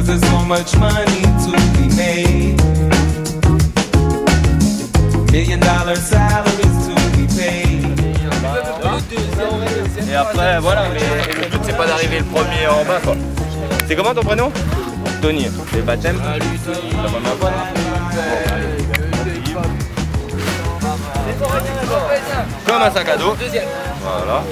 'cause there's so much money to be made. $1 million salaries to be paid. Et après, voilà, mais le but c'est pas d'arriver le premier en bas quoi. C'est comment ton prénom? Tony. Et baptême? La première fois. Comme un sac à dos. Voilà.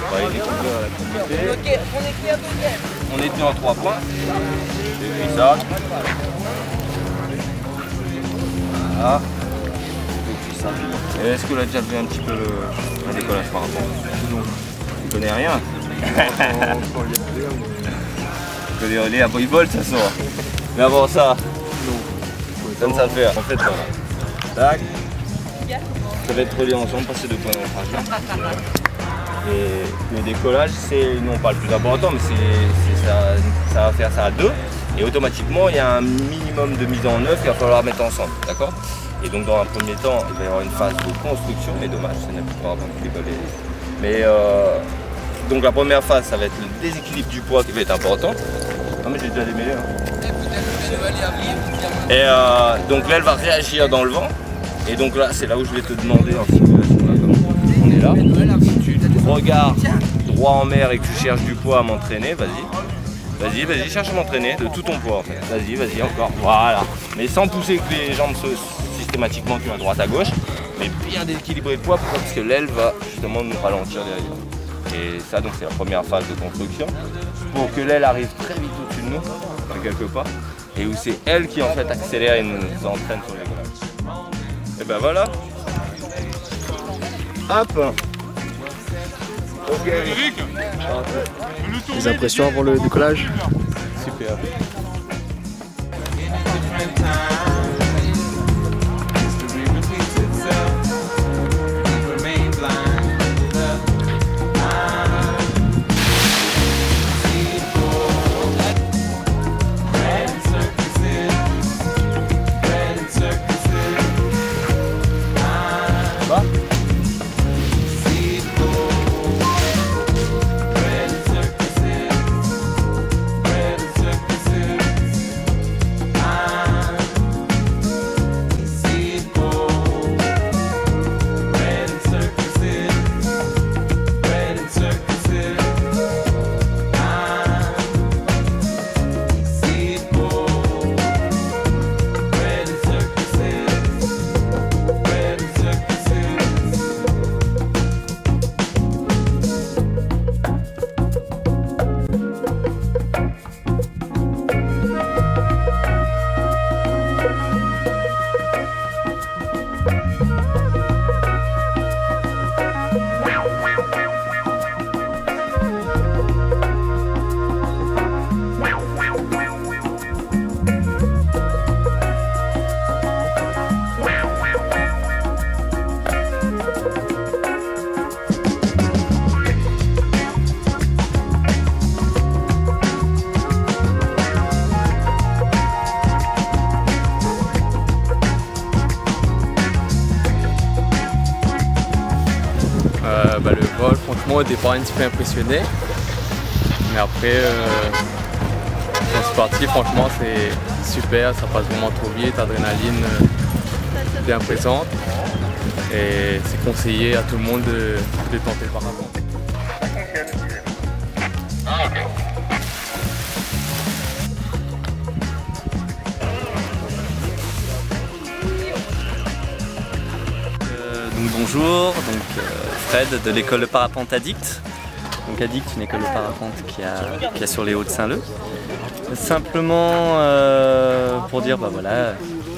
On va aller découvrir l'activité. On est tenu en 3 points. J'ai fait ça. Voilà. Et est-ce que là déjà fait un petit peu le décollage par rapport? Non. Tu connais rien? Tu connais rien, il vole ça sort. Mais avant ça, ça ne sait faire. En fait, voilà. Tac. Ça va être relié ensemble, passer de points d'ancrage. Et le décollage, c'est non pas le plus important, mais ça va faire ça à 2. Et automatiquement, il y a un minimum de mise en œuvre qu'il va falloir mettre ensemble. D'accord? Et donc dans un premier temps, il va y avoir une phase de construction, mais dommage, ça n'a plus pas avant de décoller. Mais donc la première phase, ça va être le déséquilibre du poids qui va être important. Ah mais j'ai déjà démêlé. Hein. Et donc là, elle va réagir dans le vent. Et donc là, c'est là où je vais te demander en simulation, là, comme on est là. Si tu regardes droit en mer et que tu cherches du poids à m'entraîner, vas-y. Vas-y, cherche à m'entraîner de tout ton poids en fait. Vas-y, encore. Voilà. Mais sans pousser que les jambes se systématiquement à droite à gauche, mais bien déséquilibrer le poids. Pourquoi? Parce que l'aile va justement nous ralentir derrière. Et ça, donc c'est la première phase de construction. Pour que l'aile arrive très vite au-dessus de nous, quelque part, et où c'est elle qui en fait accélère et nous entraîne sur les grenades. Et ben voilà. Hop. Ok. Les impressions avant le décollage? Super. Le vol, franchement, au départ, un petit peu impressionné. Mais après, quand c'est parti, franchement, c'est super. Ça passe vraiment trop vite, adrénaline bien présente. Et c'est conseillé à tout le monde de tenter le parapente. Bonjour, Fred de l'école de parapente Addict. Donc Addict, une école de parapente qui a sur les Hauts de Saint-Leu. Simplement pour dire, voilà,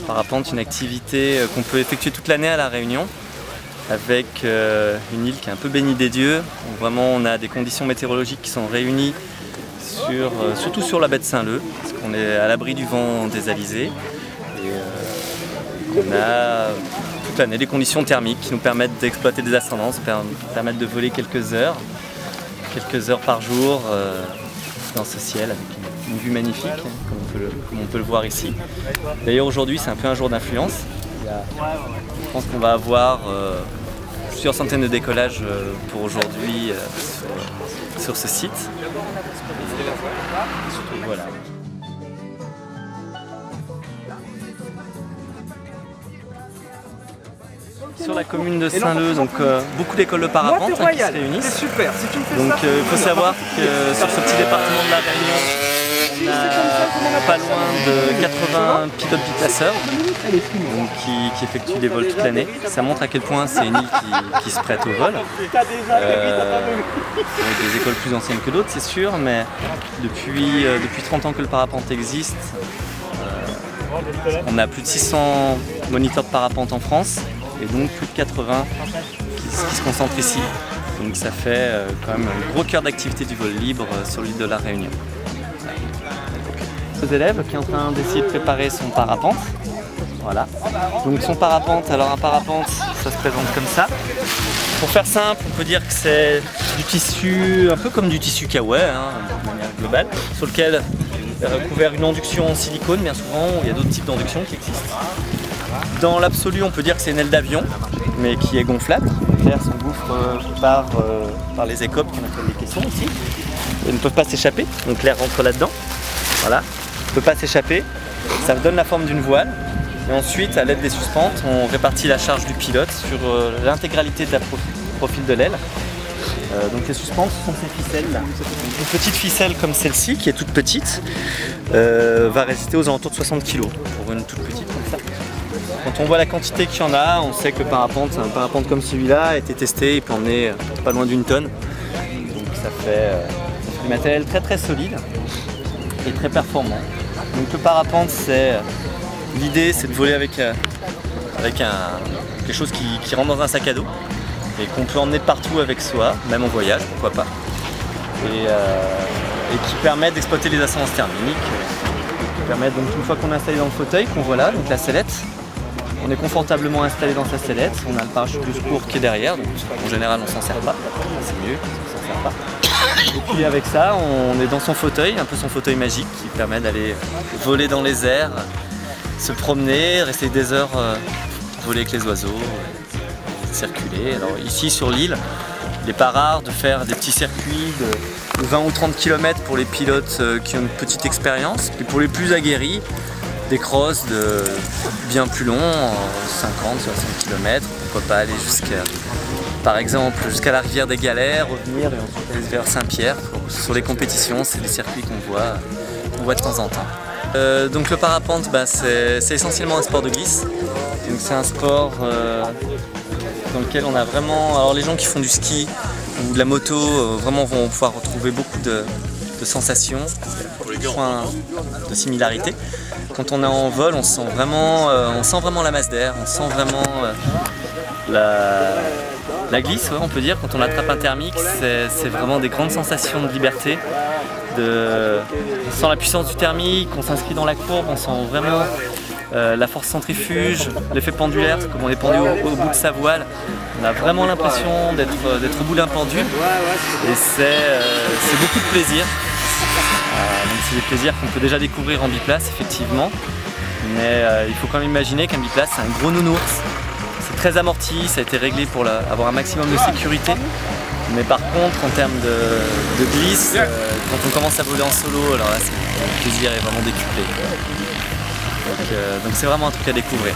parapente, une activité qu'on peut effectuer toute l'année à La Réunion, avec une île qui est un peu bénie des dieux. Donc vraiment, on a des conditions météorologiques qui sont réunies surtout sur la baie de Saint-Leu, parce qu'on est à l'abri du vent des alizés. Et on a toute l'année des conditions thermiques qui nous permettent d'exploiter des ascendances, permettent de voler quelques heures par jour dans ce ciel avec une vue magnifique, comme on peut le voir ici. D'ailleurs aujourd'hui c'est un peu un jour d'influence. Je pense qu'on va avoir plusieurs centaines de décollages pour aujourd'hui sur ce site. Et surtout, voilà. sur la commune de Saint-Leu, donc beaucoup d'écoles de parapente qui se réunissent. Donc il faut savoir que sur ce petit département de la Réunion, on a pas loin de 80 pilotes biplaceurs qui effectuent des vols toute l'année. Ça montre à quel point c'est une île qui se prête au vol. Avec des écoles plus anciennes que d'autres, c'est sûr, mais depuis 30 ans que le parapente existe, on a plus de 600 moniteurs de parapente en France et donc plus de 80 qui se concentrent ici. Donc ça fait quand même un gros cœur d'activité du vol libre sur l'île de la Réunion. Nos élèves qui est en train d'essayer de préparer son parapente. Voilà. Donc son parapente, alors un parapente, ça se présente comme ça. Pour faire simple, on peut dire que c'est du tissu, un peu comme du tissu kawaii, de manière globale, sur lequel est recouvert une induction en silicone, bien souvent, il y a d'autres types d'induction qui existent. Dans l'absolu, on peut dire que c'est une aile d'avion, mais qui est gonflable. L'air s'engouffre par les écopes qu'on appelle les caissons ici. Ils ne peuvent pas s'échapper, donc l'air rentre là-dedans. Voilà, il ne peut pas s'échapper. Ça donne la forme d'une voile. Et ensuite, à l'aide des suspentes, on répartit la charge du pilote sur l'intégralité de la profil de l'aile. Donc les suspentes, ce sont ces ficelles là. Une petite ficelle comme celle-ci, qui est toute petite, va résister aux alentours de 60 kg pour une toute petite comme ça. Quand on voit la quantité qu'il y en a, on sait que le parapente, un parapente comme celui-là a été testé, il peut emmener pas loin d'une tonne. Donc ça fait du matériel très très solide et très performant. Donc le parapente, l'idée c'est de voler avec quelque chose qui rentre dans un sac à dos et qu'on peut emmener de partout avec soi, même en voyage, pourquoi pas. Et qui permet d'exploiter les ascendances thermiques, qui permet donc une fois qu'on est installé dans le fauteuil, qu'on voit là, donc la sellette, on est confortablement installé dans sa sellette, on a le parachute de secours qui est derrière, donc en général on s'en sert pas, c'est mieux, on s'en sert pas. Et puis avec ça, on est dans son fauteuil, un peu son fauteuil magique qui permet d'aller voler dans les airs, se promener, rester des heures, voler avec les oiseaux, circuler. Alors ici sur l'île, il n'est pas rare de faire des petits circuits de 20 ou 30 km pour les pilotes qui ont une petite expérience, et pour les plus aguerris, des crosses de bien plus longs, 50, 60 km, pourquoi pas aller par exemple jusqu'à la rivière des Galères, revenir et ensuite aller vers Saint-Pierre. Sur les compétitions, c'est des circuits qu'on voit de temps en temps. Donc le parapente, c'est essentiellement un sport de glisse. Donc c'est un sport dans lequel on a vraiment... Alors les gens qui font du ski ou de la moto vraiment vont pouvoir retrouver beaucoup de sensations, points de similarité. Quand on est en vol, on sent vraiment la masse d'air, on sent vraiment la glisse, ouais, on peut dire. Quand on attrape un thermique, c'est vraiment des grandes sensations de liberté. On sent la puissance du thermique, on s'inscrit dans la courbe, on sent vraiment la force centrifuge, l'effet pendulaire, comme on est pendu au bout de sa voile. On a vraiment l'impression d'être au bout d'un pendule et c'est beaucoup de plaisir. Donc c'est des plaisirs qu'on peut déjà découvrir en biplace, effectivement, mais il faut quand même imaginer qu'un biplace c'est un gros nounours. C'est très amorti, ça a été réglé pour avoir un maximum de sécurité. Mais par contre, en termes de glisse, quand on commence à voler en solo, alors là, le plaisir est vraiment décuplé. Donc c'est vraiment un truc à découvrir.